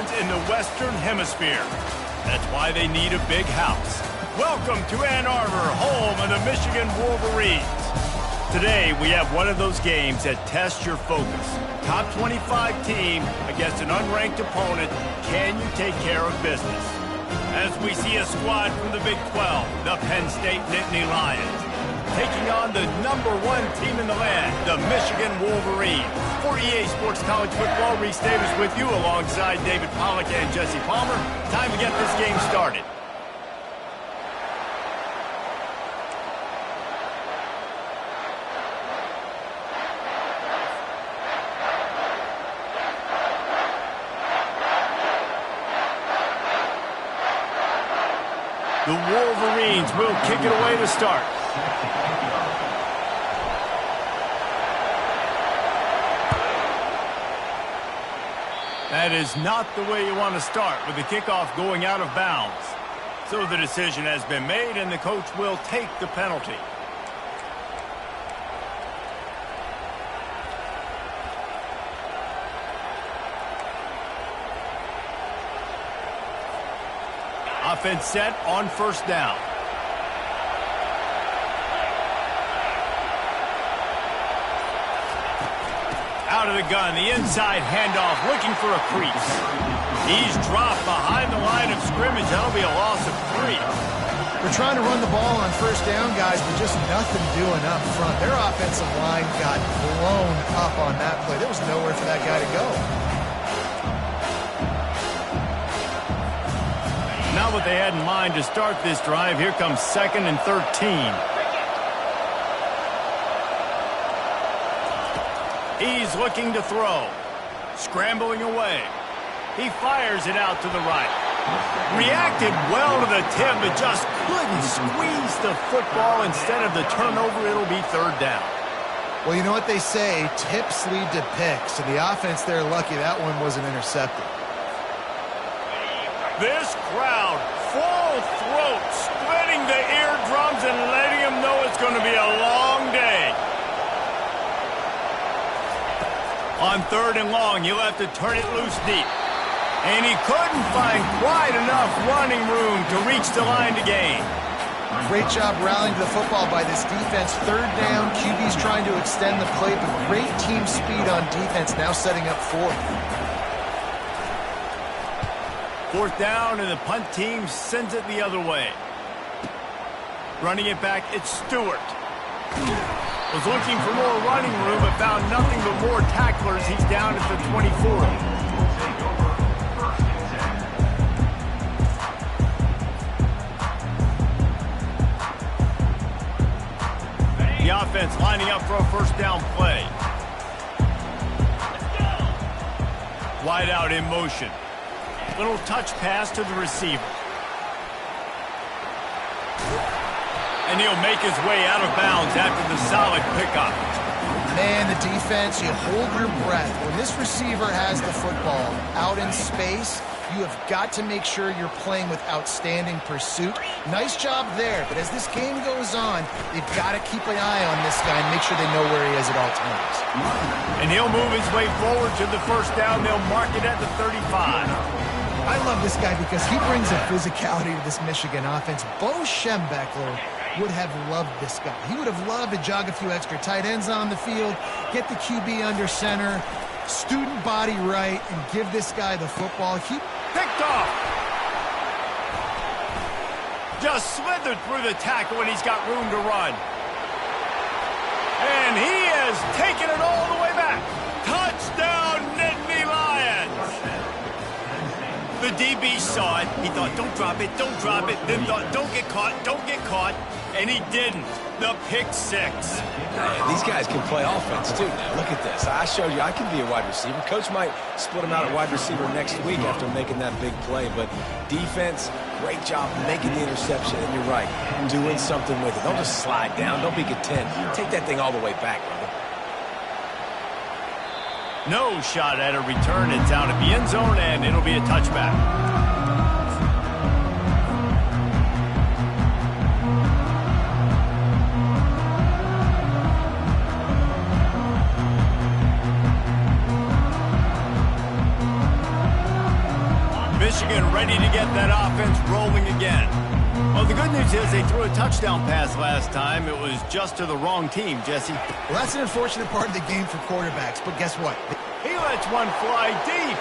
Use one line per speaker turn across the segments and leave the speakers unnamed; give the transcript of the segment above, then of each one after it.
fans in the Western Hemisphere. That's why they need a big house. Welcome to Ann Arbor, home of the Michigan Wolverines. Today, we have one of those games that tests your focus. Top 25 team against an unranked opponent. Can you take care of business? As we see a squad from the Big 12, the Penn State Nittany Lions, taking on the #1 team in the land, the Michigan Wolverines. For EA Sports College Football, Reese Davis with you alongside David Pollack and Jesse Palmer. Time to get this game started. The Wolverines will kick it away to start. That is not the way you want to start with the kickoff going out of bounds. So the decision has been made and the coach will take the penalty. Offense set on first down. Out of the gun, the inside handoff, looking for a crease. He's dropped behind the line of scrimmage. That'll be a loss of 3.
They're trying to run the ball on first down, guys, but just nothing doing up front. Their offensive line got blown up on that play. There was nowhere for that guy to go.
Not what they had in mind to start this drive. Here comes 2nd and 13. He's looking to throw. Scrambling away. He fires it out to the right. Reacted well to the tip, but just couldn't squeeze the football. Instead of the turnover, it'll be 3rd down.
Well, you know what they say, tips lead to picks. And the offense there, lucky that one wasn't intercepted.
This crowd, full throat, splitting the eardrums and letting them know it's going to be a long day. On 3rd and long, you'll have to turn it loose deep. And he couldn't find quite enough running room to reach the line to gain.
Great job rallying to the football by this defense. 3rd down, QB's trying to extend the play, but great team speed on defense, now setting up 4th.
4th down, and the punt team sends it the other way. Running it back, it's Stewart. Was looking for more running room, but found nothing but more tacklers. He's down at the 24. The offense lining up for a first down play. Wide out in motion. Little touch pass to the receiver. And he'll make his way out of bounds after the solid pickup.
Man, the defense, you hold your breath. When this receiver has the football out in space, you have got to make sure you're playing with outstanding pursuit. Nice job there, but as this game goes on, they've got to keep an eye on this guy and make sure they know where he is at all times.
And he'll move his way forward to the first down. They'll mark it at the 35.
I love this guy because he brings a physicality to this Michigan offense. Bo Schembechler would have loved this guy. He would have loved to jog a few extra tight ends on the field, get the QB under center, student body right, and give this guy the football. He
picked off. Just slithered through the tackle, and he's got room to run. And he has taken it all the way back. Touchdown, Nittany Lions. The DB saw it. He thought, don't drop it, don't drop it. Then thought, don't get caught, don't get caught. And he didn't. The pick 6.
Man, these guys can play offense, too. Now, look at this. I showed you I can be a wide receiver. Coach might split him out at wide receiver next week after making that big play. But defense, great job making the interception. And you're right, doing something with it. Don't just slide down. Don't be content. Take that thing all the way back, brother.
No shot at a return. It's out of the end zone, and it'll be a touchback. Michigan ready to get that offense rolling again. Well, the good news is they threw a touchdown pass last time. It was just to the wrong team, Jesse.
Well, that's an unfortunate part of the game for quarterbacks, but guess what?
He lets one fly deep.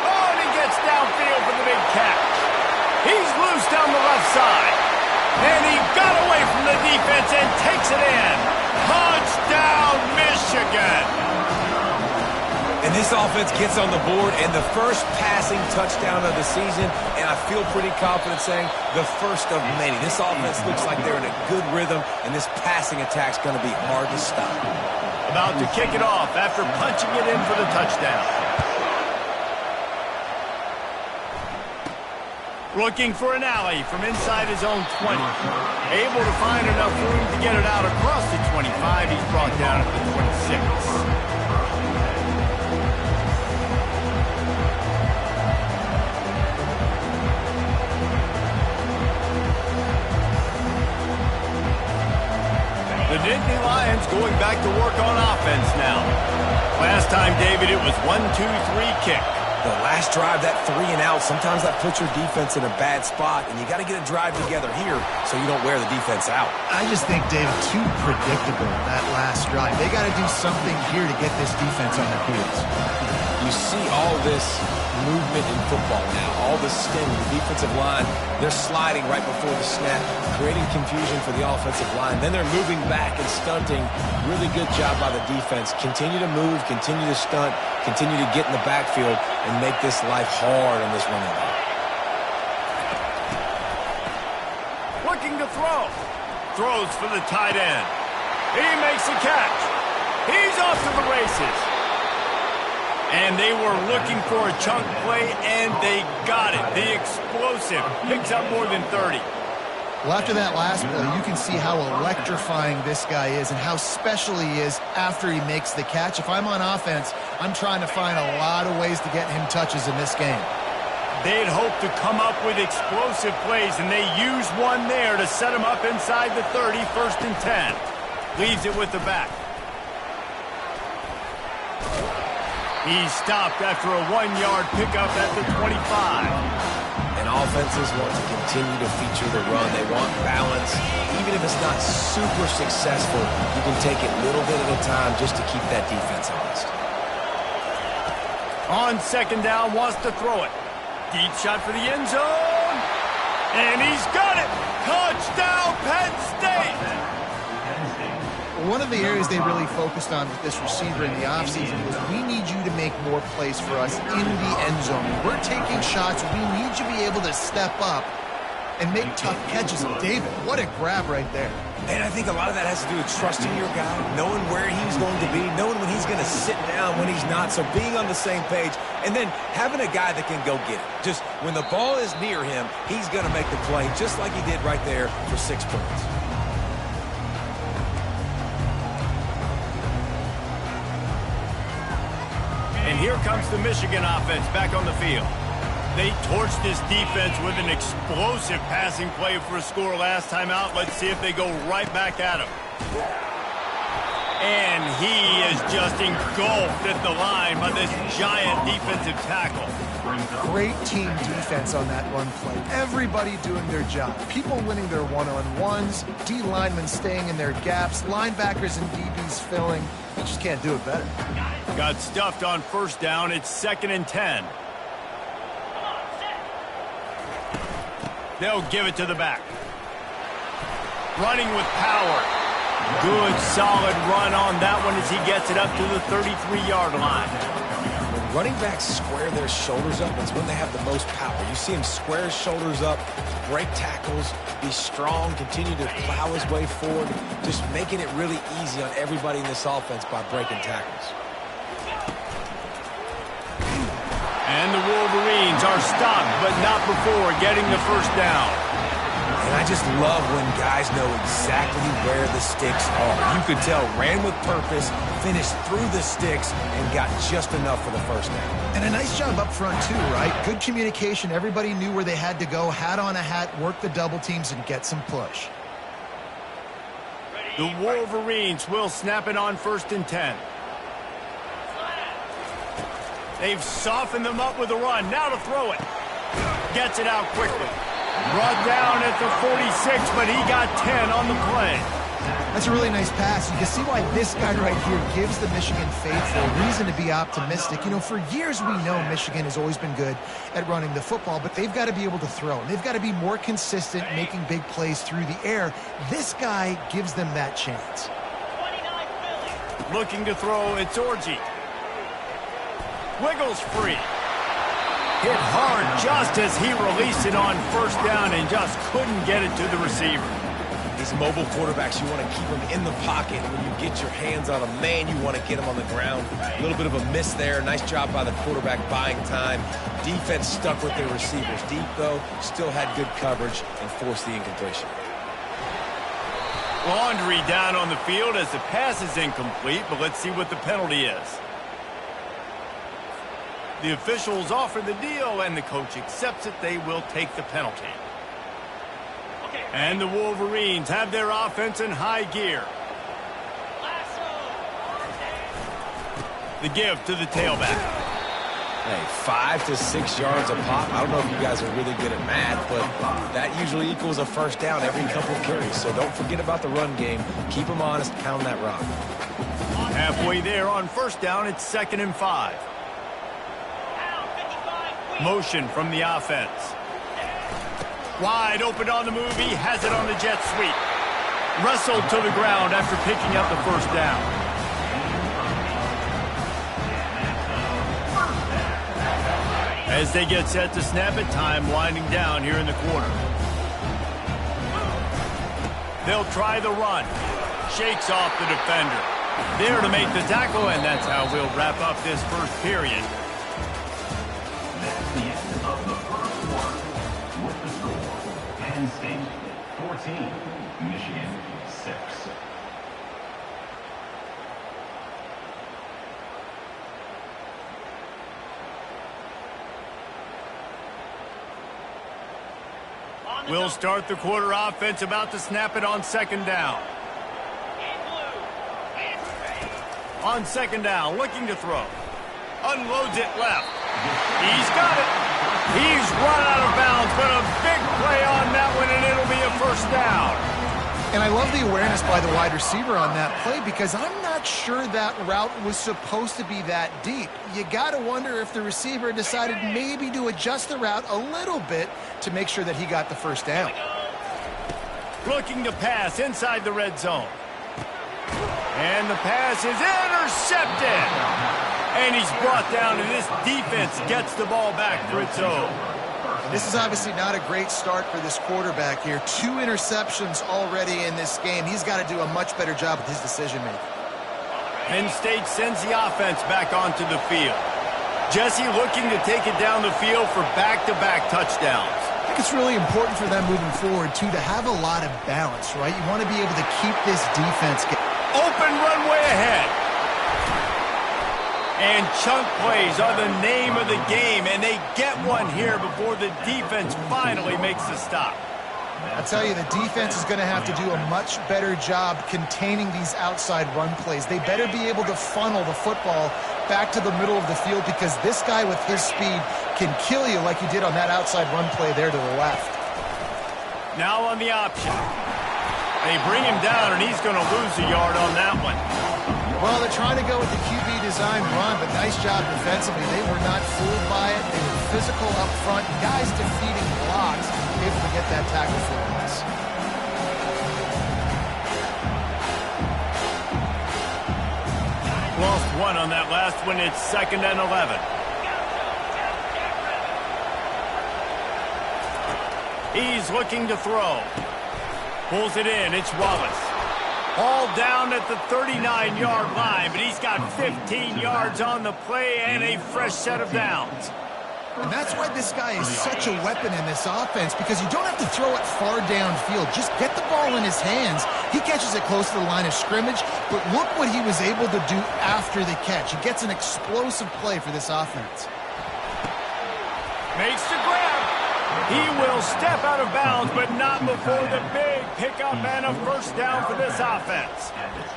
Oh, and he gets downfield for the big catch. He's loose down the left side. And he got away from the defense and takes it in. Touchdown, Michigan.
And this offense gets on the board, and the first passing touchdown of the season, and I feel pretty confident saying the first of many. This offense looks like they're in a good rhythm, and this passing attack's going to be hard to stop.
About to kick it off after punching it in for the touchdown. Looking for an alley from inside his own 20. Able to find enough room to get it out across the 25. He's brought down at the 26. The Nittany Lions going back to work on offense now. Last time, David, it was 1-2-3 kick.
The last drive, that 3-and-out, sometimes that puts your defense in a bad spot, and you got to get a drive together here so you don't wear the defense out.
I just think, David, too predictable, that last drive. They got to do something here to get this defense on their heels.
You see all this movement in football now, all the stem, the defensive line, they're sliding right before the snap, creating confusion for the offensive line. Then they're moving back and stunting. Really good job by the defense. Continue to move, continue to stunt, continue to get in the backfield and make this life hard on this running back.
Looking to throw. Throws for the tight end. He makes the catch. He's off to the races. And they were looking for a chunk play, and they got it. The explosive picks up more than 30.
Well, after that last play, you can see how electrifying this guy is and how special he is after he makes the catch. If I'm on offense, I'm trying to find a lot of ways to get him touches in this game.
They'd hoped to come up with explosive plays, and they used one there to set him up inside the 30, 1st and 10. Leaves it with the back. He's stopped after a 1-yard pickup at the 25.
And offenses want to continue to feature the run. They want balance. Even if it's not super successful, you can take it little bit at a time just to keep that defense honest.
On 2nd down, wants to throw it. Deep shot for the end zone. And he's got it. Touchdown, Penn State.
One of the areas they really focused on with this receiver in the offseason was we need you to make more plays for us in the end zone. We're taking shots. We need you to be able to step up and make tough catches. David, what a grab right there.
And I think a lot of that has to do with trusting your guy, knowing where he's going to be, knowing when he's going to sit down, when he's not, so being on the same page, and then having a guy that can go get it. Just when the ball is near him, he's going to make the play, just like he did right there for 6 points.
And here comes the Michigan offense back on the field. They torched this defense with an explosive passing play for a score last time out. Let's see if they go right back at him. And he is just engulfed at the line by this giant defensive tackle.
Great team defense on that run play. Everybody doing their job. People winning their one-on-ones, D linemen staying in their gaps, linebackers and DBs filling. You just can't do it better.
Got stuffed on 1st down. It's 2nd and 10. They'll give it to the back. Running with power. Good, solid run on that one as he gets it up to the 33-yard line.
When running backs square their shoulders up, it's when they have the most power. You see him square his shoulders up, break tackles, be strong, continue to plow his way forward, just making it really easy on everybody in this offense by breaking tackles.
And the Wolverines are stopped, but not before getting the 1st down.
And I just love when guys know exactly where the sticks are. You could tell, ran with purpose, finished through the sticks, and got just enough for the 1st down.
And a nice job up front, too, right? Good communication. Everybody knew where they had to go, hat on a hat, work the double teams, and get some push.
The Wolverines will snap it on 1st and 10. They've softened them up with a run. Now to throw it. Gets it out quickly. Brought down at the 46, but he got 10 on the play.
That's a really nice pass. You can see why this guy right here gives the Michigan faithful reason to be optimistic. You know, for years we know Michigan has always been good at running the football, but they've got to be able to throw. They've got to be more consistent making big plays through the air. This guy gives them that chance.
Looking to throw, it's Orji. Wiggles free. Hit hard just as he released it on first down and just couldn't get it to the receiver.
These mobile quarterbacks, you want to keep them in the pocket. When you get your hands on a man, you want to get them on the ground. A little bit of a miss there. Nice job by the quarterback buying time. Defense stuck with their receivers deep, though. Still had good coverage and forced the incompletion.
Laundry down on the field as the pass is incomplete, but let's see what the penalty is. The officials offer the deal, and the coach accepts it. They will take the penalty. And the Wolverines have their offense in high gear. The give to the tailback.
Hey, 5 to 6 yards a pop. I don't know if you guys are really good at math, but that usually equals a first down every couple of carries. So don't forget about the run game. Keep them honest. Pound that rock.
Halfway there on first down, it's 2nd and 5. Motion from the offense. Wide open on the move. He has it on the jet sweep. Wrestled to the ground after picking up the first down. As they get set to snap it, time winding down here in the quarter. They'll try the run. Shakes off the defender. There to make the tackle, and that's how we'll wrap up this first period.
That's the end of the first quarter with the score. Penn State 14, Michigan 6.
We'll start the quarter offense, about to snap it on 2nd down. On 2nd down, looking to throw. Unloads it left. He's got it. He's run out of bounds, but a big play on that one, and it'll be a first down.
And I love the awareness by the wide receiver on that play because I'm not sure that route was supposed to be that deep. You got to wonder if the receiver decided maybe to adjust the route a little bit to make sure that he got the first down.
Looking to pass inside the red zone. And the pass is intercepted. And he's brought down, and this defense gets the ball back for its own.
This is obviously not a great start for this quarterback here. 2 interceptions already in this game. He's got to do a much better job with his decision-making.
Penn State sends the offense back onto the field. Jesse looking to take it down the field for back-to-back touchdowns.
I think it's really important for them moving forward, too, to have a lot of balance, right? You want to be able to keep this defense.
Open runway ahead. And chunk plays are the name of the game, and they get one here before the defense finally makes the stop.
I tell you, the defense is going to have to do a much better job containing these outside run plays. They better be able to funnel the football back to the middle of the field because this guy with his speed can kill you like he did on that outside run play there to the left.
Now on the option. They bring him down, and he's going to lose a yard on that one.
Well, they're trying to go with the QB design run, but nice job defensively. They were not fooled by it. They were physical up front. Guys defeating blocks, able to get that tackle for us.
Lost one on that last one. It's 2nd and 11. He's looking to throw. Pulls it in. It's Wallace. All down at the 39-yard line, but he's got 15 yards on the play and a fresh set of downs.
And that's why this guy is such a weapon in this offense, because you don't have to throw it far downfield. Just get the ball in his hands. He catches it close to the line of scrimmage, but look what he was able to do after the catch. He gets an explosive play for this offense.
Makes the grab. He will step out of bounds, but not before the big pickup and a first down for this offense.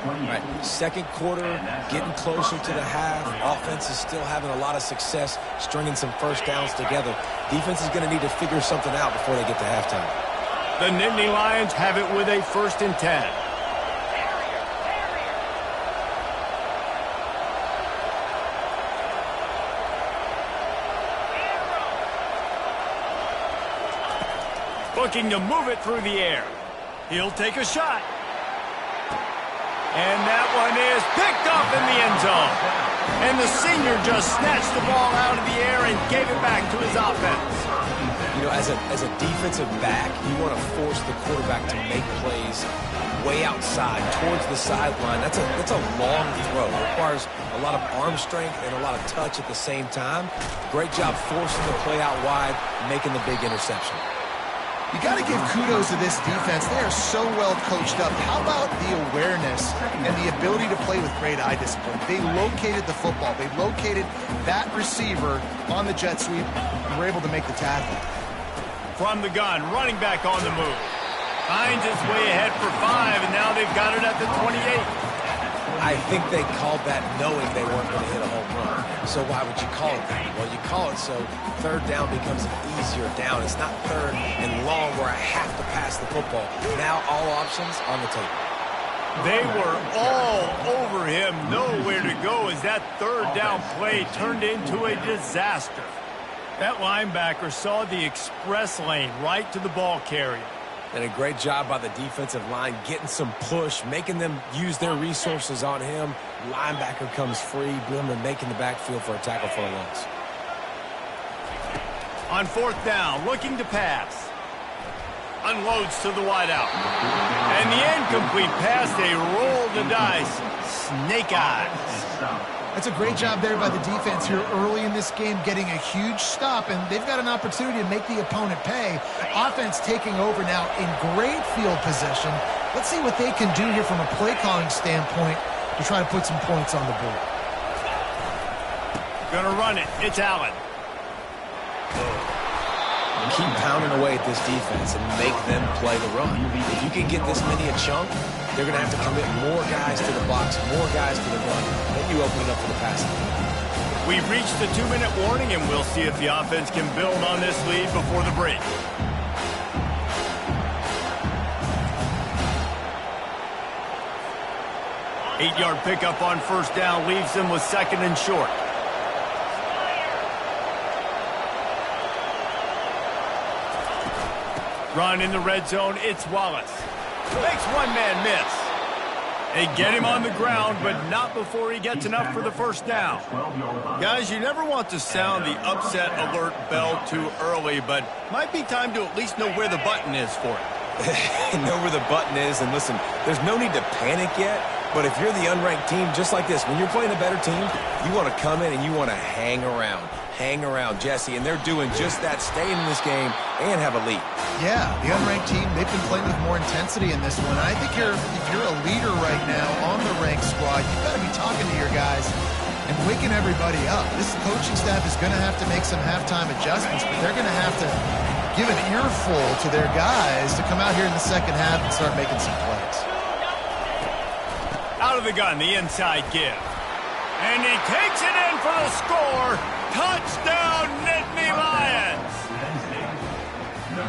All right, second quarter, getting closer to the half. Offense is still having a lot of success stringing some first downs together. Defense is going to need to figure something out before they get to halftime.
The Nittany Lions have it with a 1st and 10. Looking to move it through the air. He'll take a shot. And that one is picked off in the end zone. And the senior just snatched the ball out of the air and gave it back to his offense.
You know, as a defensive back, you want to force the quarterback to make plays way outside, towards the sideline. That's a long throw. It requires a lot of arm strength and a lot of touch at the same time. Great job forcing the play out wide, making the big interception.
You got to give kudos to this defense. They are so well coached up. How about the awareness and the ability to play with great eye discipline? They located the football. They located that receiver on the jet sweep and were able to make the tackle.
From the gun, running back on the move. Finds his way ahead for 5, and now they've got it at the 28.
I think they called that knowing they weren't going to hit a home run. So why would you call it that? Well, you call it so third down becomes an easier down. It's not third and long where I have to pass the football. Now all options on the table.
They were all over him, nowhere to go as that third down play turned into a disaster. That linebacker saw the express lane right to the ball carrier.
And a great job by the defensive line getting some push, making them use their resources on him. Linebacker comes free, Blimmer making the backfield for a tackle for a loss.
On 4th down, looking to pass. Unloads to the wideout. And the incomplete pass, they roll the dice. Snake eyes.
That's a great job there by the defense here early in this game, getting a huge stop, and they've got an opportunity to make the opponent pay. Offense taking over now in great field position. Let's see what they can do here from a play calling standpoint to try to put some points on the board.
Gonna run it. It's Allen.
Keep pounding away at this defense and make them play the run. If you can get this many a chunk, they're going to have to commit more guys to the box, more guys to the run. Then you open it up for the passing.
We've reached the 2-minute warning, and we'll see if the offense can build on this lead before the break. Eight-yard pickup on 1st down leaves them with 2nd and short. Run in the red zone, it's Wallace. Makes one man miss. They get him on the ground, but not before he gets enough for the first down. Guys, you never want to sound the upset alert bell too early, but might be time to at least know where the button is for it.
Know where the button is, and listen, there's no need to panic yet, but if you're the unranked team, just like this, when you're playing a better team, you want to come in and you want to hang around. Hang around, Jesse, and they're doing just that, staying in this game and have a lead.
Yeah, the unranked team, they've been playing with more intensity in this one. I think if you're a leader right now on the ranked squad, you've got to be talking to your guys and waking everybody up. This coaching staff is going to have to make some halftime adjustments, but they're going to have to give an earful to their guys to come out here in the second half and start making some plays.
Out of the gun, the inside give. And he takes it in for the score. Touchdown, Nittany Lions!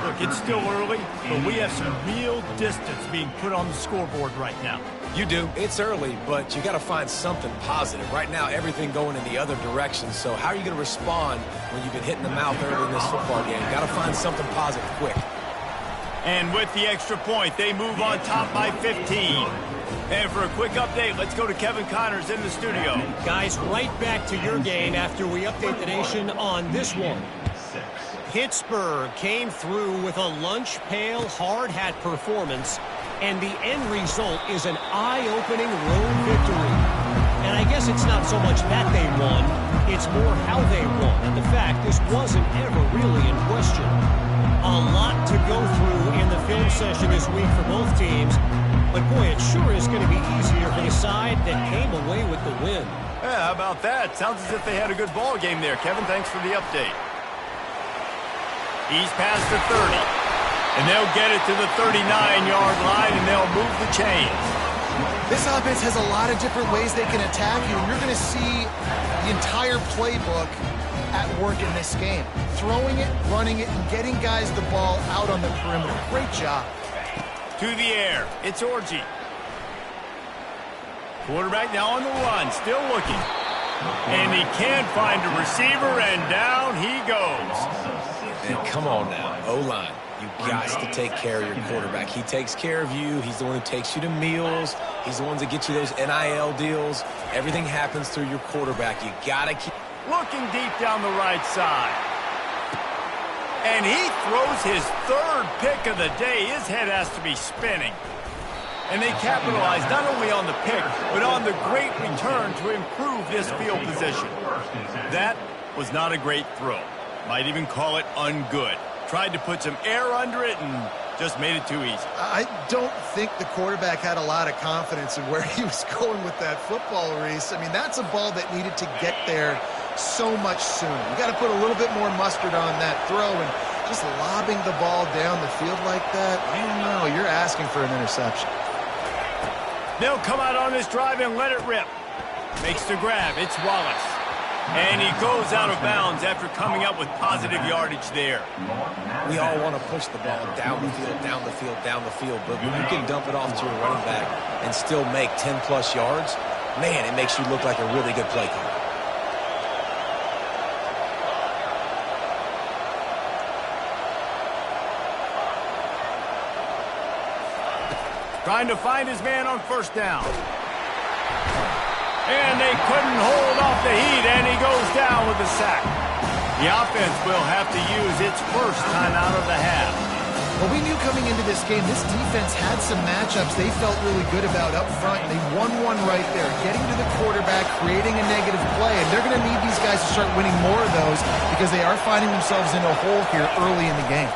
Look, it's still early, but we have some real distance being put on the scoreboard right now.
You do. It's early, but you got to find something positive. Right now, everything going in the other direction. So how are you going to respond when you've been hit in the mouth early in this football game? Got to find something positive quick.
And with the extra point, they move on top by 15. And for a quick update, let's go to Kevin Connors in the studio.
Guys, right back to your game after we update the nation on this one. Pittsburgh came through with a lunch pail hard hat performance, and the end result is an eye-opening road victory. And I guess it's not so much that they won, it's more how they won. And the fact, this wasn't ever really in question. A lot to go through in the film session this week for both teams. But, boy, it sure is going to be easier for the side that came away with the win.
Yeah, how about that? Sounds as if they had a good ball game there. Kevin, thanks for the update. He's past the 30. And they'll get it to the 39-yard line, and they'll move the chains.
This offense has a lot of different ways they can attack you, and you're going to see the entire playbook at work in this game. Throwing it, running it, and getting guys the ball out on the perimeter. Great job.
To the air, it's Orji. Quarterback now on the run, still looking. And he can't find a receiver, and down he goes.
And come on now, O-line. You've got to take care of your quarterback. He takes care of you. He's the one who takes you to meals. He's the one that gets you those NIL deals. Everything happens through your quarterback. You got to keep...
Looking deep down the right side. And he throws his third pick of the day. His head has to be spinning. And they capitalize not only on the pick, but on the great return to improve this field position. That was not a great throw. Might even call it ungood. Tried to put some air under it and just made it too easy.
I don't think the quarterback had a lot of confidence in where he was going with that football, Reese. I mean, that's a ball that needed to get there so much sooner. You got to put a little bit more mustard on that throw, and just lobbing the ball down the field like that, I don't know. You're asking for an interception.
They'll come out on this drive and let it rip. Makes the grab. It's Wallace. And he goes out of bounds after coming up with positive yardage there.
We all want to push the ball down the field, down the field, down the field. But when you can dump it off to your running back and still make 10-plus yards, man, it makes you look like a really good play caller.
Trying to find his man on first down. And they couldn't hold off the heat, and he goes down with a sack. The offense will have to use its first timeout of the half.
Well, we knew coming into this game, this defense had some matchups they felt really good about up front, and they won one right there, getting to the quarterback, creating a negative play, and they're going to need these guys to start winning more of those because they are finding themselves in a hole here early in the game.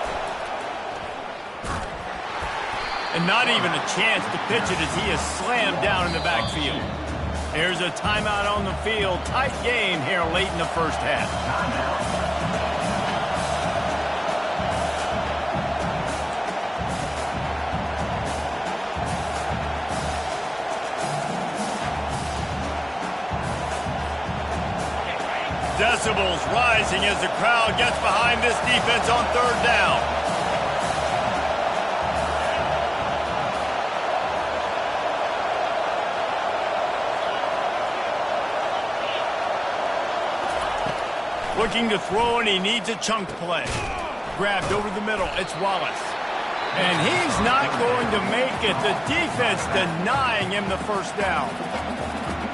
And not even a chance to pitch it as he is slammed down in the backfield. Here's a timeout on the field. Tight game here late in the first half. Decibels rising as the crowd gets behind this defense on third down. Looking to throw, and he needs a chunk play. Grabbed over the middle. It's Wallace. And he's not going to make it. The defense denying him the first down.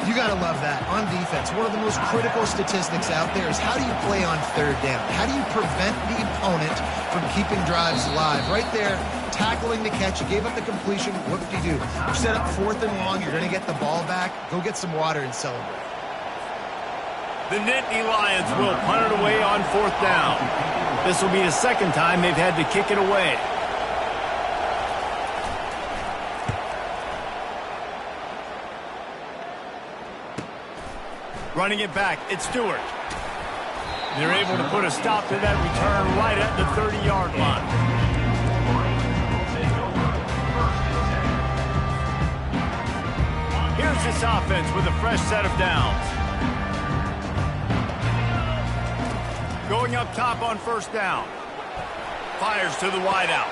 You got to love that. On defense, one of the most critical statistics out there is how do you play on third down? How do you prevent the opponent from keeping drives alive? Right there, tackling the catch. You gave up the completion. Whoop-de-doo. You set up fourth and long. You're going to get the ball back. Go get some water and celebrate.
The Nittany Lions will punt it away on fourth down. This will be the second time they've had to kick it away. Running it back, it's Stewart. They're able to put a stop to that return right at the 30-yard line. Here's this offense with a fresh set of downs. Going up top on first down. Fires to the wideout.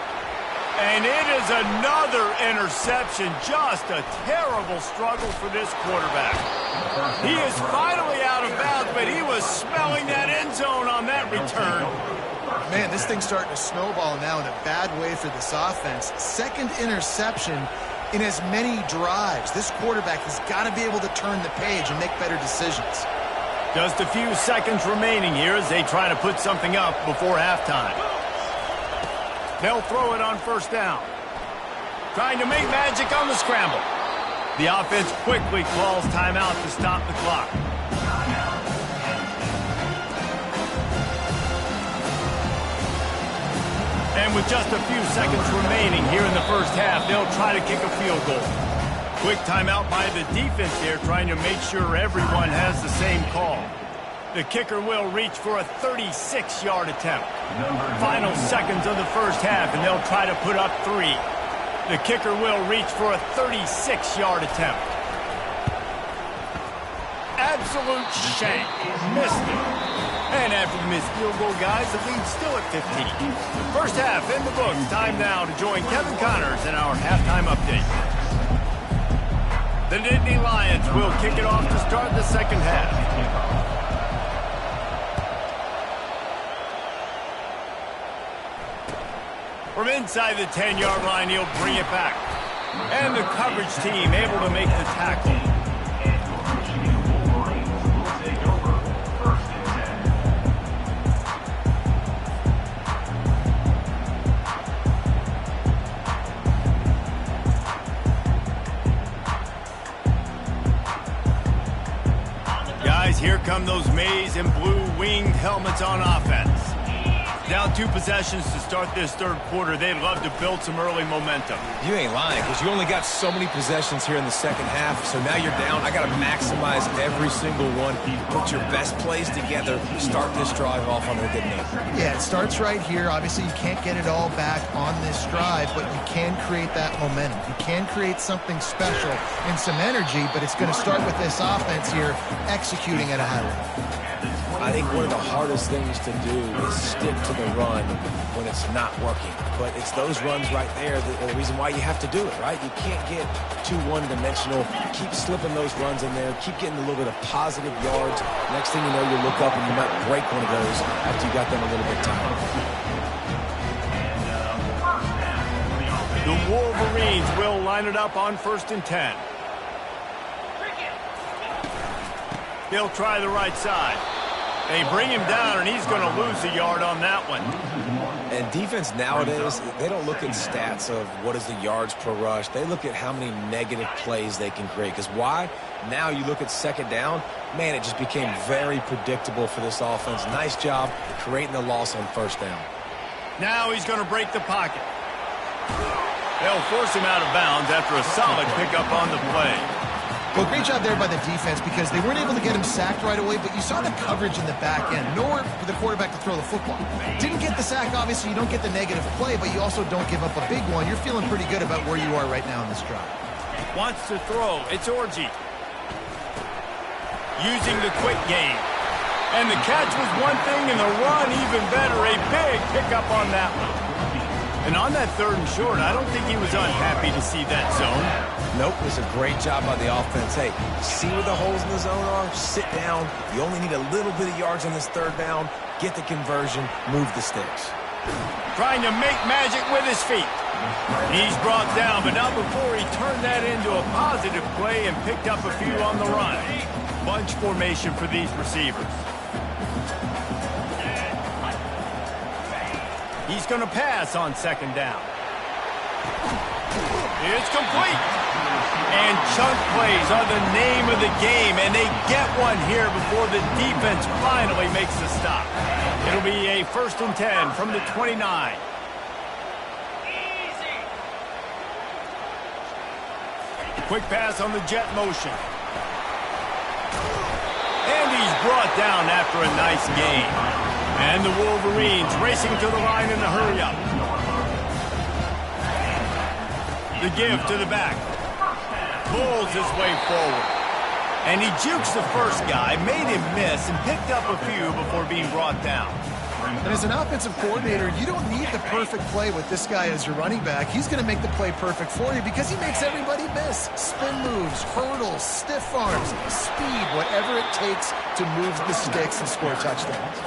And it is another interception. Just a terrible struggle for this quarterback. He is finally out of bounds, but he was smelling that end zone on that return.
Man, this thing's starting to snowball now in a bad way for this offense. Second interception in as many drives. This quarterback has got to be able to turn the page and make better decisions.
Just a few seconds remaining here as they try to put something up before halftime. They'll throw it on first down. Trying to make magic on the scramble. The offense quickly calls timeout to stop the clock. And with just a few seconds remaining here in the first half, they'll try to kick a field goal. Quick timeout by the defense there, trying to make sure everyone has the same call. The kicker will reach for a 36-yard attempt. Final seconds of the first half, and they'll try to put up 3. The kicker will reach for a 36-yard attempt. Absolute shank. Missed it. And after the missed field goal, guys, the lead's still at 15. First half in the books. Time now to join Kevin Connors in our halftime update. The Nittany Lions will kick it off to start the second half. From inside the 10-yard line, he'll bring it back. And the coverage team able to make the tackle. Guys, here come those maize and blue winged helmets on offense. Down 2 possessions to start this third quarter. They'd love to build some early momentum.
You ain't lying, because you only got so many possessions here in the second half, so now you're down. I got to maximize every single one. Put your best plays together. Start this drive off on a good note.
Yeah, it starts right here. Obviously, you can't get it all back on this drive, but you can create that momentum. You can create something special and some energy, but it's going to start with this offense here executing at a high level.
I think one of the hardest things to do is stick to the run when it's not working. But it's those runs right there that are the reason why you have to do it, right? You can't get too one-dimensional. Keep slipping those runs in there. Keep getting a little bit of positive yards. Next thing you know, you look up and you might break one of those after you got them a little bit tired.
The Wolverines will line it up on 1st and 10. They'll try the right side. They bring him down, and he's going to lose a yard on that one.
And defense nowadays, they don't look at stats of what is the yards per rush. They look at how many negative plays they can create. Because why? Now you look at second down, man, it just became very predictable for this offense. Nice job creating the loss on 1st down.
Now he's going to break the pocket. They'll force him out of bounds after a solid pickup on the play.
Well, great job there by the defense because they weren't able to get him sacked right away, but you saw the coverage in the back end. Nowhere for the quarterback to throw the football. Didn't get the sack, obviously. You don't get the negative play, but you also don't give up a big one. You're feeling pretty good about where you are right now in this drive.
Wants to throw. It's Orji. Using the quick game. And the catch was one thing, and the run even better. A big pickup on that one. And on that 3rd and short, I don't think he was unhappy to see that zone.
Nope, it was a great job by the offense. Hey, see where the holes in the zone are? Sit down. You only need a little bit of yards on this 3rd down. Get the conversion. Move the sticks.
Trying to make magic with his feet. He's brought down, but not before he turned that into a positive play and picked up a few on the run. Bunch formation for these receivers. He's going to pass on 2nd down. It's complete. And chunk plays are the name of the game, and they get one here before the defense finally makes the stop. It'll be a 1st and 10 from the 29. Quick pass on the jet motion. And he's brought down after a nice gain. And the Wolverines racing to the line in a hurry-up. The give to the back. Pulls his way forward. And he jukes the first guy, made him miss, and picked up a few before being brought down.
And as an offensive coordinator, you don't need the perfect play with this guy as your running back. He's going to make the play perfect for you because he makes everybody miss. Spin moves, hurdles, stiff arms, speed, whatever it takes to move the sticks and score touchdowns.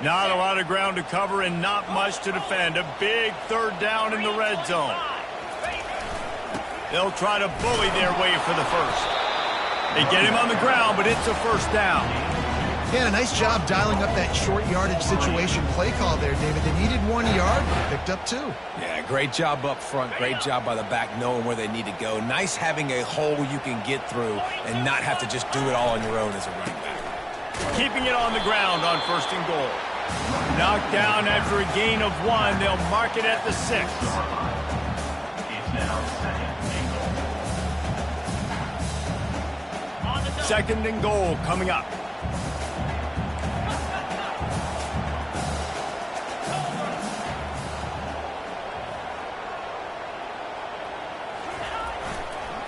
Not a lot of ground to cover and not much to defend. A big 3rd down in the red zone. They'll try to bully their way for the 1st. They get him on the ground, but it's a 1st down.
Yeah, and a nice job dialing up that short yardage situation play call there, David. They needed 1 yard, picked up 2.
Yeah, great job up front. Great job by the back knowing where they need to go. Nice having a hole you can get through and not have to just do it all on your own as a running back.
Keeping it on the ground on 1st and goal. Knocked down after a gain of 1. They'll mark it at the 6.
It's now
2nd and goal coming up.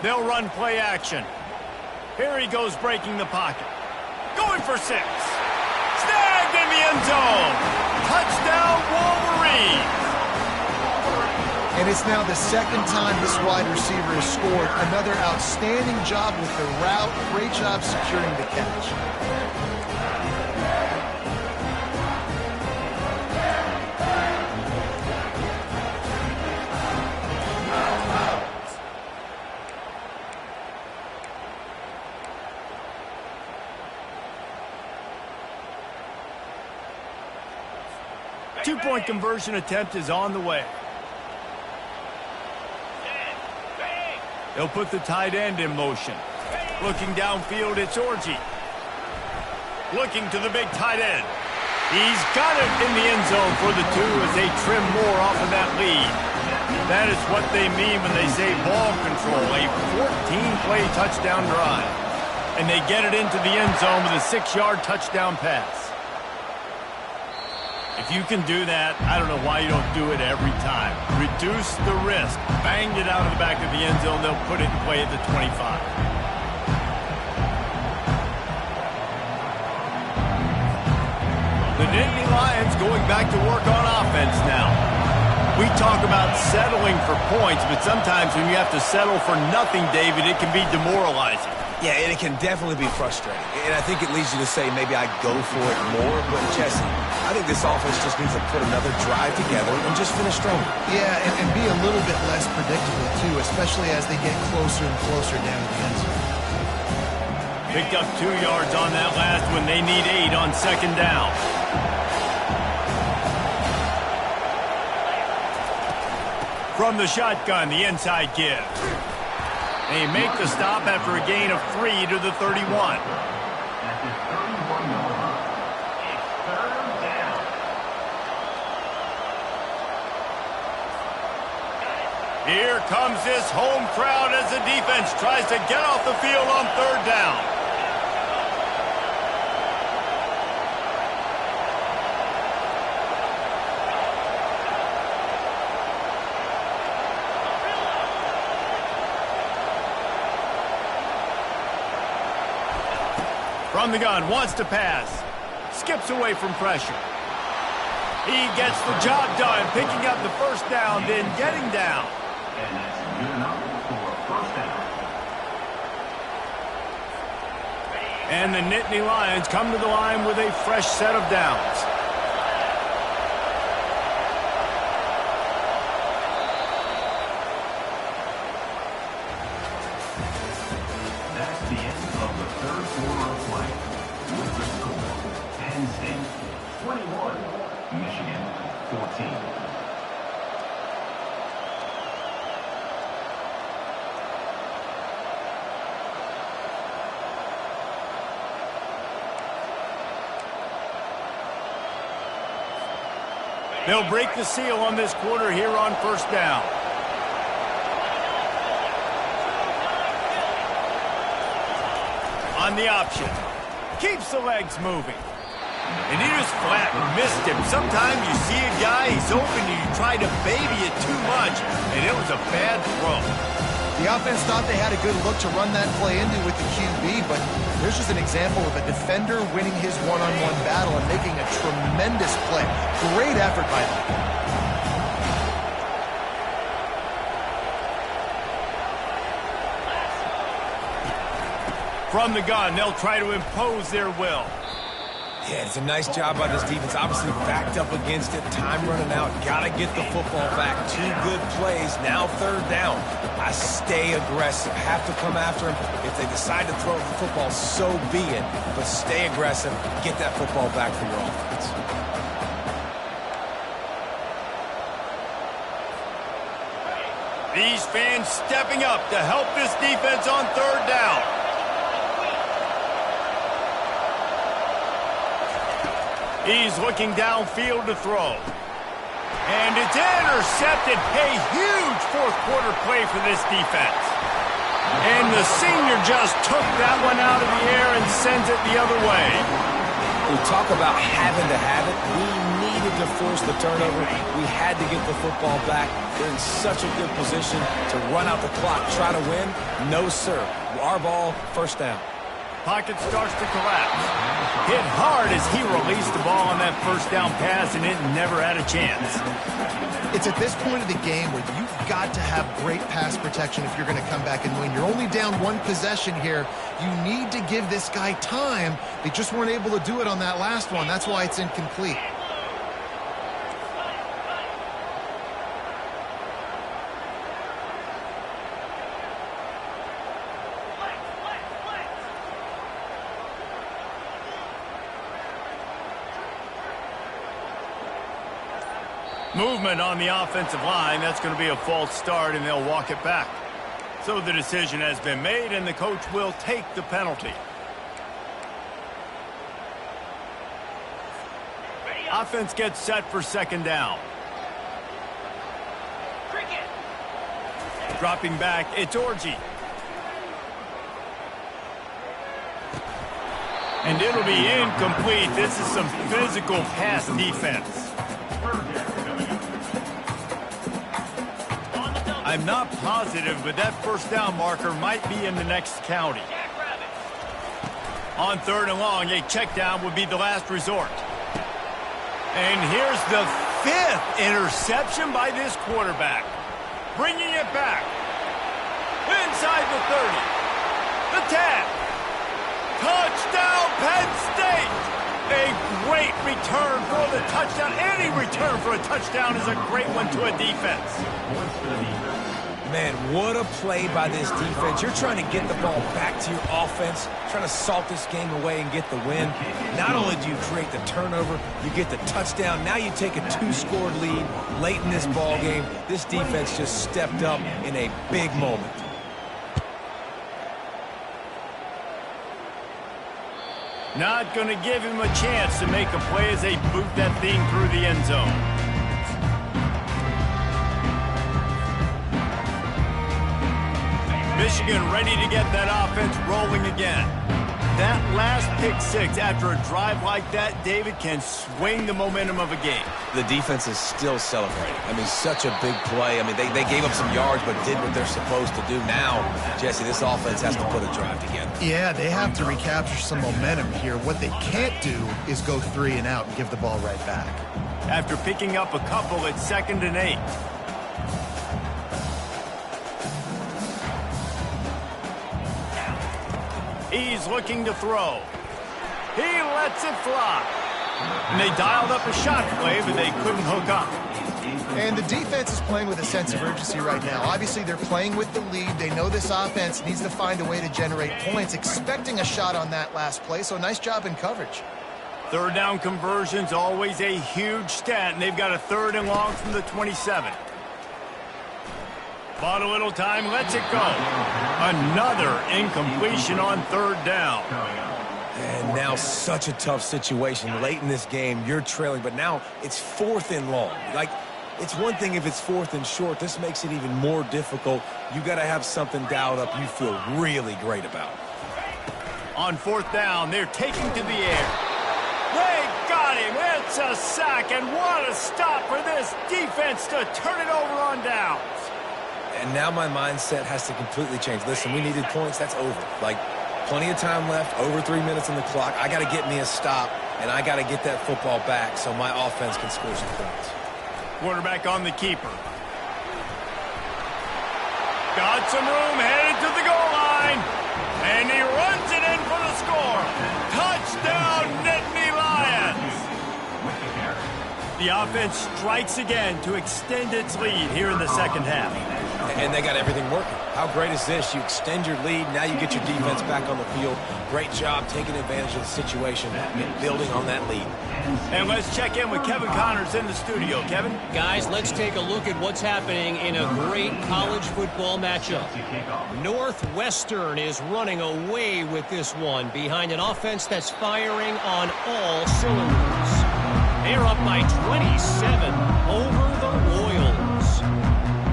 They'll run play action. Here he goes breaking the pocket. Going for 6. Snagged in the end zone. Touchdown Wolverines.
And it's now the 2nd time this wide receiver has scored. Another outstanding job with the route. Great job securing the catch.
Two-point conversion attempt is on the way. They'll put the tight end in motion. Looking downfield, it's Orji. Looking to the big tight end. He's got it in the end zone for the 2 as they trim more off of that lead. That is what they mean when they say ball control, a 14-play touchdown drive. And they get it into the end zone with a 6-yard touchdown pass. If you can do that, I don't know why you don't do it every time. Reduce the risk. Banged it out of the back of the end zone. They'll put it in play at the 25. The Nittany Lions going back to work on offense now. We talk about settling for points, but sometimes when you have to settle for nothing, David, it can be demoralizing.
Yeah, and it can definitely be frustrating. And I think it leads you to say maybe I go for it more. But, Jesse, I think this offense just needs to put another drive together and just finish strong.
Yeah, and be a little bit less predictable, too, especially as they get closer and closer down to the end zone.
Picked up 2 yards on that last one. They need 8 on 2nd down. From the shotgun, the inside give. They make the stop after a gain of 3 to the 31.
At the 31-yard line, it's 3rd down.
Here comes this home crowd as the defense tries to get off the field on 3rd down. From the gun, wants to pass. Skips away from pressure. He gets the job done, picking up the 1st down, then getting down.
And that's good enough for a 1st down.
And the Nittany Lions come to the line with a fresh set of downs.
That's the end of the 3rd quarter of play. With the score, Penn State 21, Michigan 14.
They'll break the seal on this quarter here on 1st down. On the option. Keeps the legs moving. And he just flat missed him. Sometimes you see a guy, he's open, and you try to baby it too much, and it was a bad throw.
The offense thought they had a good look to run that play into with the QB, but there's just an example of a defender winning his one-on-one battle and making a tremendous play. Great effort by them.
From the gun, they'll try to impose their will.
Yeah, it's a nice job by this defense. Obviously backed up against it. Time running out. Got to get the football back. 2 good plays. Now 3rd down. I stay aggressive. Have to come after him. If they decide to throw the football, so be it. But stay aggressive. Get that football back for your offense.
These fans stepping up to help this defense on 3rd down. He's looking downfield to throw. And it's intercepted. A huge 4th quarter play for this defense. And the senior just took that one out of the air and sends it the other way.
We talk about having to have it. We needed to force the turnover. We had to get the football back. They're in such a good position to run out the clock, try to win. No, sir. Our ball, 1st down.
Pocket starts to collapse. Hit hard as he released the ball on that 1st down pass, and it never had a chance.
It's at this point of the game where you've got to have great pass protection if you're going to come back and win. You're only down 1 possession here. You need to give this guy time. They just weren't able to do it on that last one. That's why it's incomplete.
Movement on the offensive line. That's going to be a false start, and they'll walk it back. So the decision has been made, and the coach will take the penalty. Offense gets set for 2nd down. Dropping back, it's Orji. And it'll be incomplete. This is some physical pass defense. I'm not positive, but that 1st down marker might be in the next county. On 3rd and long, a check down would be the last resort. And here's the 5th interception by this quarterback. Bringing it back. Inside the 30. The 10. Touchdown, Penn State! A great return for the touchdown. Any return for a touchdown is a great one to a defense.
Man, what a play by this defense. You're trying to get the ball back to your offense, trying to salt this game away and get the win. Not only do you create the turnover, you get the touchdown. Now you take a 2-score lead late in this ball game. This defense just stepped up in a big moment.
Not going to give him a chance to make a play as they boot that thing through the end zone. Michigan ready to get that offense rolling again. That last pick-6 after a drive like that, David, can swing the momentum of a game.
The defense is still celebrating. I mean, such a big play. I mean, they gave up some yards but did what they're supposed to do. Now, Jesse, this offense has to put a drive together.
Yeah, they have to recapture some momentum here. What they can't do is go 3 and out and give the ball right back.
After picking up a couple, it's 2nd and 8. He's looking to throw. He lets it fly. And they dialed up a shot play, but they couldn't hook up.
And the defense is playing with a sense of urgency right now. Obviously, they're playing with the lead. They know this offense needs to find a way to generate points, expecting a shot on that last play, so nice job in coverage.
3rd down conversion's always a huge stat, and they've got a 3rd and long from the 27. Bought a little time, lets it go. Another incompletion on 3rd down.
And now such a tough situation. Late in this game, you're trailing, but now it's 4th and long. Like, it's one thing if it's 4th and short. This makes it even more difficult. You got to have something dialed up you feel really great about.
On 4th down, they're taking to the air. They got him. It's a sack, and what a stop for this defense to turn it over on downs.
And now my mindset has to completely change. Listen, we needed points. That's over. Like, plenty of time left, over 3 minutes on the clock. I got to get me a stop, and I got to get that football back so my offense can score some points.
Quarterback on the keeper. Got some room, headed to the goal line. And he runs it in for the score. Touchdown, Nittany Lions. The offense strikes again to extend its lead here in the second half.
And they got everything working. How great is this? You extend your lead, now you get your defense back on the field. Great job taking advantage of the situation and building on that lead.
And let's check in with Kevin Connors in the studio. Kevin?
Guys, let's take a look at what's happening in a great college football matchup. Northwestern is running away with this one behind an offense that's firing on all cylinders. They're up by 27 over the Royals.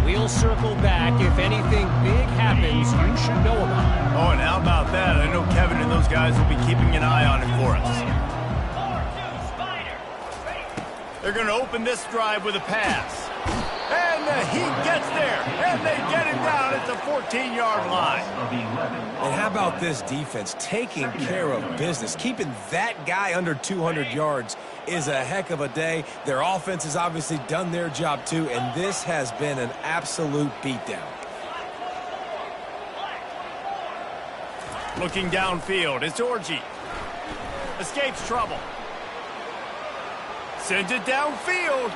We'll circle back if anything big happens you should know about.
Oh, and how about that? I know Kevin and those guys will be keeping an eye on it for us. They're going to open this drive with a pass. And he gets there. And they get him down at the 14-yard line.
And how about this defense taking care of business? Keeping that guy under 200 yards is a heck of a day. Their offense has obviously done their job too, and this has been an absolute beatdown.
Looking downfield, it's Orji. Escapes trouble. Sends it downfield.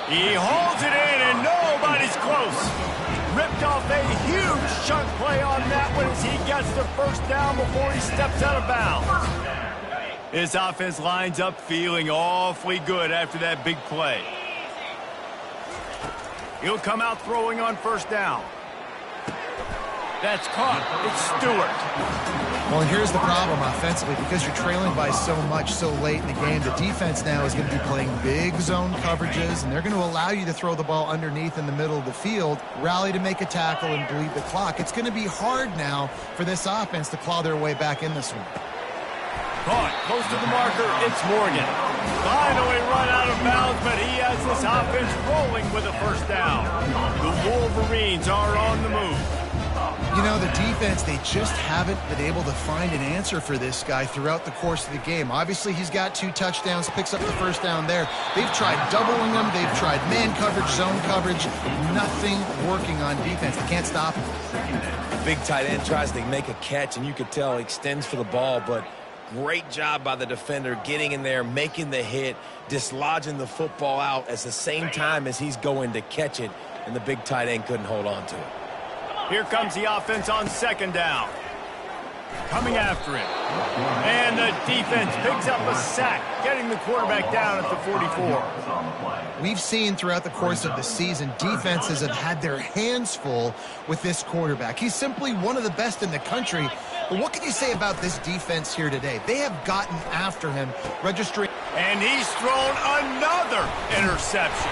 He holds it in, and nobody's close. Ripped off a huge chunk play on that one as he gets the first down before he steps out of bounds. His offense lines up feeling awfully good after that big play. He'll come out throwing on first down. That's caught. It's Stewart.
Well, and here's the problem offensively. Because you're trailing by so much so late in the game, the defense now is going to be playing big zone coverages, and they're going to allow you to throw the ball underneath in the middle of the field, rally to make a tackle, and bleed the clock. It's going to be hard now for this offense to claw their way back in this one.
Caught close to the marker. It's Morgan. Finally run out of bounds, but he has this offense rolling with a first down. The Wolverines are on the move.
You know, the defense, they just haven't been able to find an answer for this guy throughout the course of the game. Obviously, he's got 2 touchdowns, picks up the first down there. They've tried doubling him. They've tried man coverage, zone coverage. Nothing working on defense. They can't stop him.
Big tight end tries to make a catch, and you could tell he extends for the ball, but great job by the defender getting in there, making the hit, dislodging the football out at the same time as he's going to catch it, and the big tight end couldn't hold on to it.
Here comes the offense on second down. Coming after him. And the defense picks up a sack, getting the quarterback down at the 44.
We've seen throughout the course of the season, defenses have had their hands full with this quarterback. He's simply one of the best in the country. But what can you say about this defense here today? They have gotten after him, registering.
And he's thrown another interception.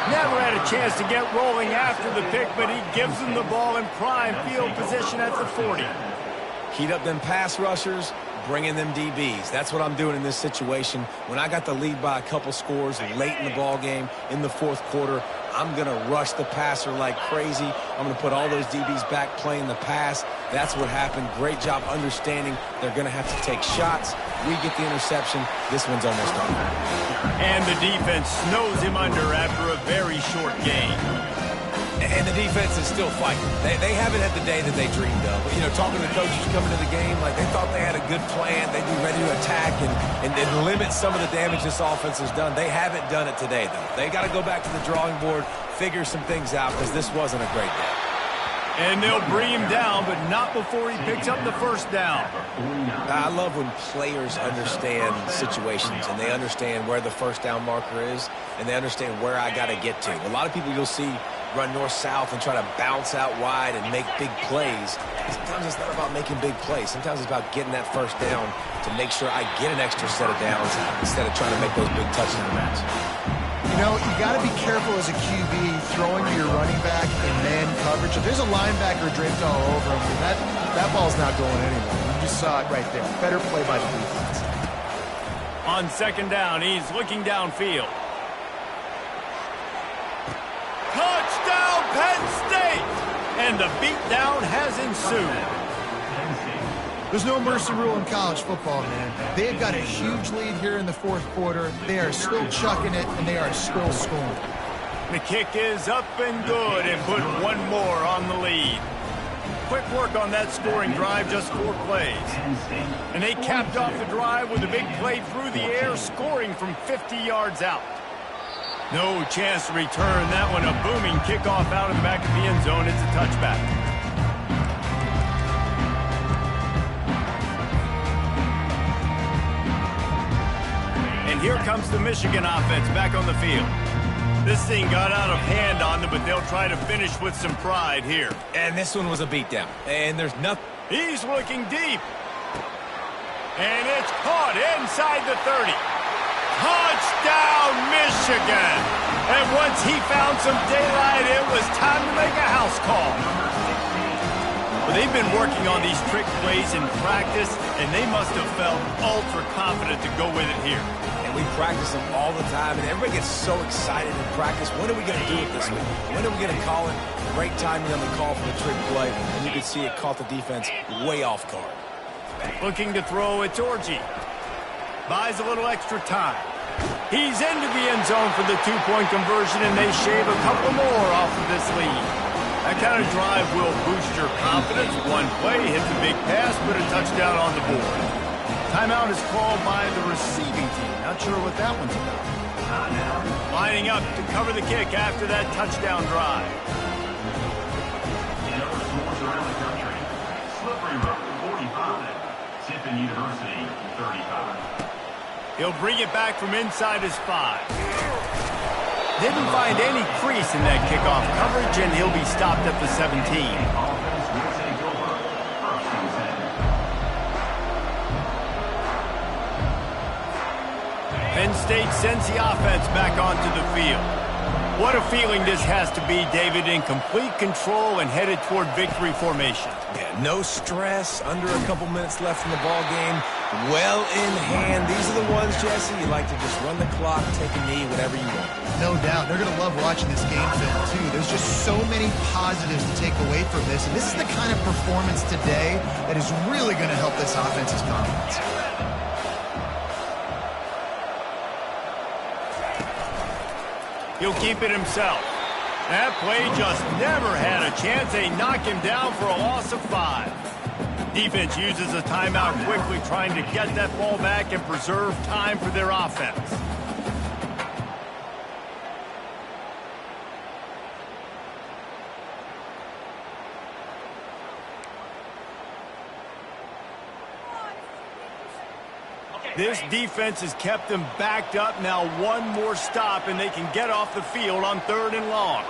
Never had a chance to get rolling after the pick, but he gives them the ball in prime field position at the 40.
Heat up them pass rushers, bring in them DBs. That's what I'm doing in this situation. When I got the lead by a couple scores late in the ball game, in the fourth quarter, I'm going to rush the passer like crazy. I'm going to put all those DBs back playing the pass. That's what happened. Great job understanding they're going to have to take shots. We get the interception. This one's almost over.
And the defense snows him under after a very short game.
And the defense is still fighting. They haven't had the day that they dreamed of. But, you know, talking to the coaches coming to the game, like they thought they had a good plan. They'd be ready to attack and limit some of the damage this offense has done. They haven't done it today, though. They got to go back to the drawing board, figure some things out, because this wasn't a great day.
And they'll bring him down, but not before he picks up the first down.
I love when players understand situations and they understand where the first down marker is and they understand where I got to get to. A lot of people you'll see run north-south and try to bounce out wide and make big plays. Sometimes it's not about making big plays. Sometimes it's about getting that first down to make sure I get an extra set of downs instead of trying to make those big touchdown runs.
You know, you got to be careful as a QB throwing to your running back in man coverage. If there's a linebacker draped all over him, that ball's not going anywhere. You just saw it right there. Better play by the defense.
On second down, he's looking downfield. Touchdown, Penn State! And the beatdown has ensued.
There's no mercy rule in college football, man. They've got a huge lead here in the fourth quarter. They are still chucking it, and they are still scoring.
The kick is up and good and put one more on the lead. quick work on that scoring drive, just 4 plays. And they capped off the drive with a big play through the air, scoring from 50 yards out. No chance to return that one. A booming kickoff out of the back of the end zone. It's a touchback. And here comes the Michigan offense back on the field. This thing got out of hand on them, but they'll try to finish with some pride here.
And this one was a beatdown. And there's nothing.
He's looking deep. And it's caught inside the 30. Touchdown, Michigan! And once he found some daylight, it was time to make a house call. Well, they've been working on these trick plays in practice, and they must have felt ultra confident to go with it here.
And we practice them all the time, and everybody gets so excited in practice. When are we going to do it this week? When are we going to call it? Great timing on the call for the trick play, and you can see it caught the defense way off guard.
Looking to throw, it's Orji. Buys a little extra time. He's into the end zone for the 2-point conversion, and they shave a couple more off of this lead. That kind of drive will boost your confidence. One play, hits a big pass, put a touchdown on the board. Timeout is called by the receiving team. Not sure what that one's about. Lining up to cover the kick after that touchdown drive.
In other sports around the country, Slippery Road 45, Tiffin University 35.
He'll bring it back from inside his 5. Didn't find any crease in that kickoff coverage, and he'll be stopped at the 17.
Offense will take over. First and 10.
Penn State sends the offense back onto the field. What a feeling this has to be, David, in complete control and headed toward victory formation.
Yeah, no stress, under a couple minutes left in the ball game, well in hand. These are the ones, Jesse, you like to just run the clock, take a knee, whatever you want.
No doubt. They're going to love watching this game film, too. There's just so many positives to take away from this. And this is the kind of performance today that is really going to help this offense's confidence.
He'll keep it himself. That play just never had a chance. They knock him down for a loss of 5. Defense uses a timeout quickly, trying to get that ball back and preserve time for their offense. This defense has kept them backed up. Now one more stop, and they can get off the field on 3rd and long.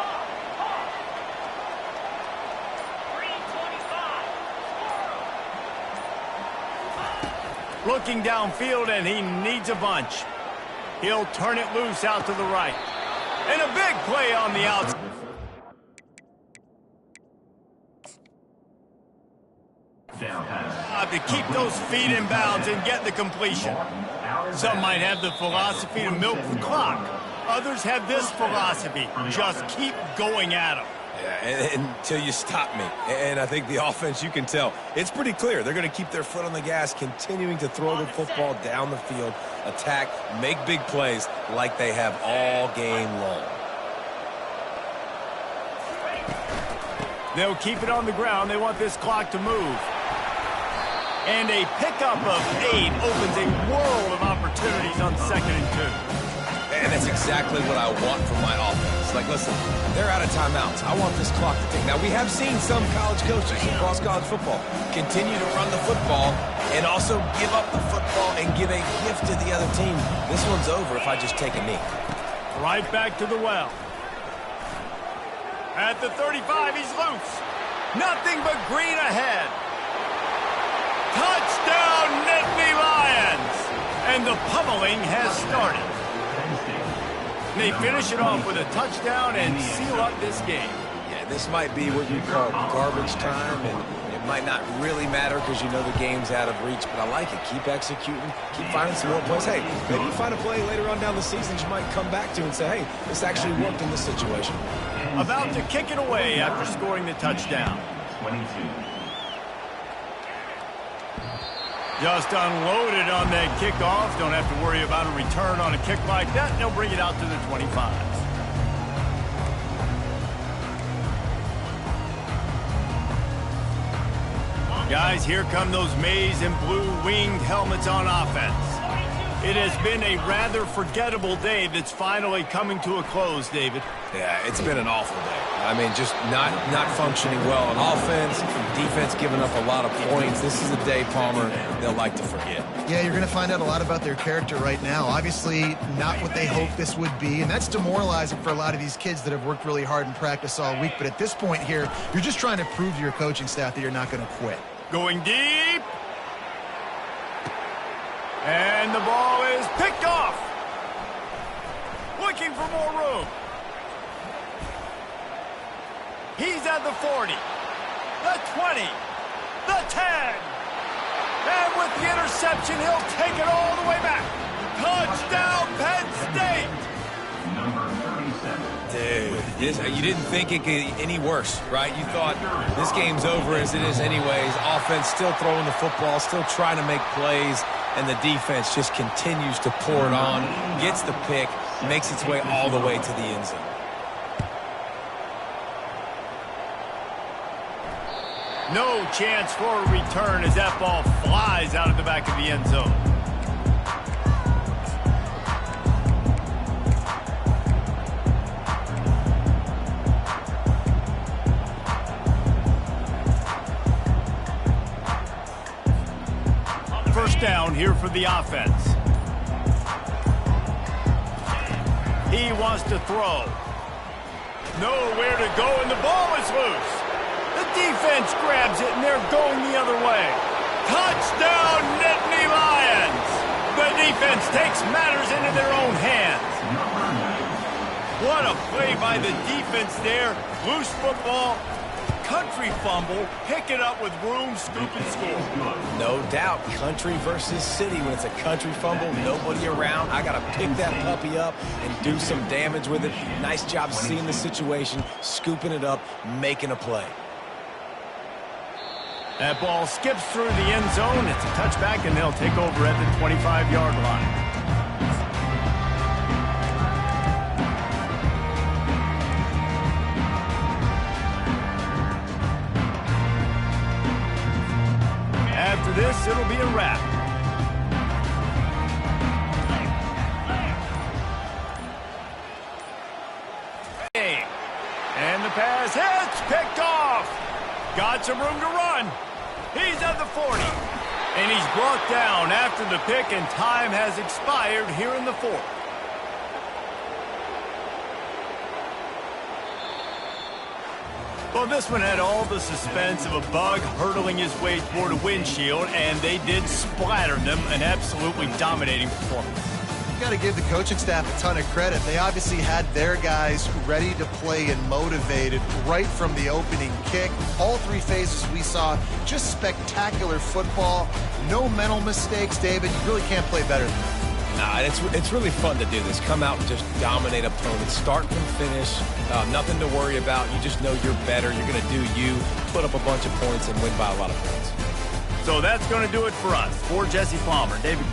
Looking downfield, and he needs a bunch. He'll turn it loose out to the right. And a big play on the outside. To keep those feet in bounds and get the completion. Some might have the philosophy to milk the clock. Others have this philosophy: just keep going at them.
Yeah, until you stop me. And I think the offense, you can tell, it's pretty clear. They're going to keep their foot on the gas, continuing to throw the football down the field, attack, make big plays like they have all game long.
They'll keep it on the ground. They want this clock to move. And a pickup of 8 opens a world of opportunities on 2nd and 2.
And that's exactly what I want from my offense. Like, listen, they're out of timeouts. I want this clock to tick. Now, we have seen some college coaches across college football continue to run the football and also give up the football and give a gift to the other team. This one's over if I just take a knee.
Right back to the well. At the 35, he's loose. Nothing but green ahead. Touchdown, Nittany Lions! And the pummeling has started. They finish it off with a touchdown and seal up this game.
Yeah, this might be what you call garbage time, and it might not really matter because you know the game's out of reach, but I like it. Keep executing, keep finding some more plays. Hey, maybe you find a play later on down the season you might come back to and say, hey, this actually worked in this situation.
About to kick it away after scoring the touchdown.
22.
Just unloaded on that kickoff. Don't have to worry about a return on a kick like that. They'll bring it out to the 25. Guys, here come those maize and blue winged helmets on offense. It has been a rather forgettable day that's finally coming to a close, David.
Yeah, it's been an awful day. I mean, just not functioning well on offense, defense giving up a lot of points. This is a day, Palmer, they'll like to forget.
Yeah, you're going to find out a lot about their character right now. Obviously, not what they hoped this would be, and that's demoralizing for a lot of these kids that have worked really hard in practice all week. But at this point here, you're just trying to prove to your coaching staff that you're not going to quit.
Going deep. And the ball is picked off. Looking for more room. He's at the 40, the 20, the 10. And with the interception, he'll take it all the way back. Touchdown, Penn State.
Number 37.
Dude, you didn't think it could get any worse, right? You thought this game's over as it is anyways. Offense still throwing the football, still trying to make plays, and the defense just continues to pour it on, gets the pick, makes its way all the way to the end zone.
No chance for a return as that ball flies out of the back of the end zone. First down here for the offense. He wants to throw. Nowhere to go, and the ball is loose. The defense grabs it, and they're going the other way. Touchdown, Nittany Lions! The defense takes matters into their own hands. What a play by the defense there. Loose football, country fumble, pick it up with room, scoop and score.
No doubt, country versus city. When it's a country fumble, nobody around. I got to pick that puppy up and do some damage with it. Nice job seeing the situation, scooping it up, making a play.
That ball skips through the end zone. It's a touchback, and they'll take over at the 25-yard line. After this, it'll be a wrap. And the pass hits, picked off. Got some room to run. He's at the 40. And he's brought down after the pick, and time has expired here in the fourth. Well, this one had all the suspense of a bug hurtling his way toward a windshield, and they did splatter them, an absolutely dominating performance.
You got to give the coaching staff a ton of credit. They obviously had their guys ready to play and motivated right from the opening kick. All three phases we saw, just spectacular football. No mental mistakes, David. You really can't play better than that.
Nah, it's really fun to do this. Come out and just dominate opponents, start from finish. Nothing to worry about. You just know you're better. You're going to do you, put up a bunch of points, and win by a lot of points.
So that's going to do it for us. For Jesse Palmer, David